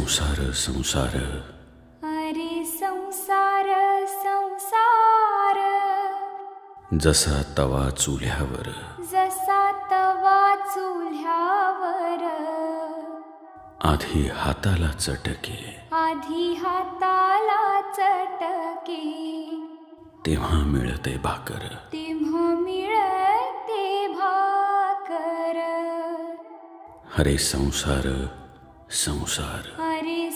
संसार संसार अरे संसार संसार, जसा तवा चुल्यावर जसा तवा चुल्यावर, आधी हाताला चटके आधी हाताला चटके, तेव्हा मिळते भाकर. तेव्हा मिळते भाकर. हरे संसार संसार. अरे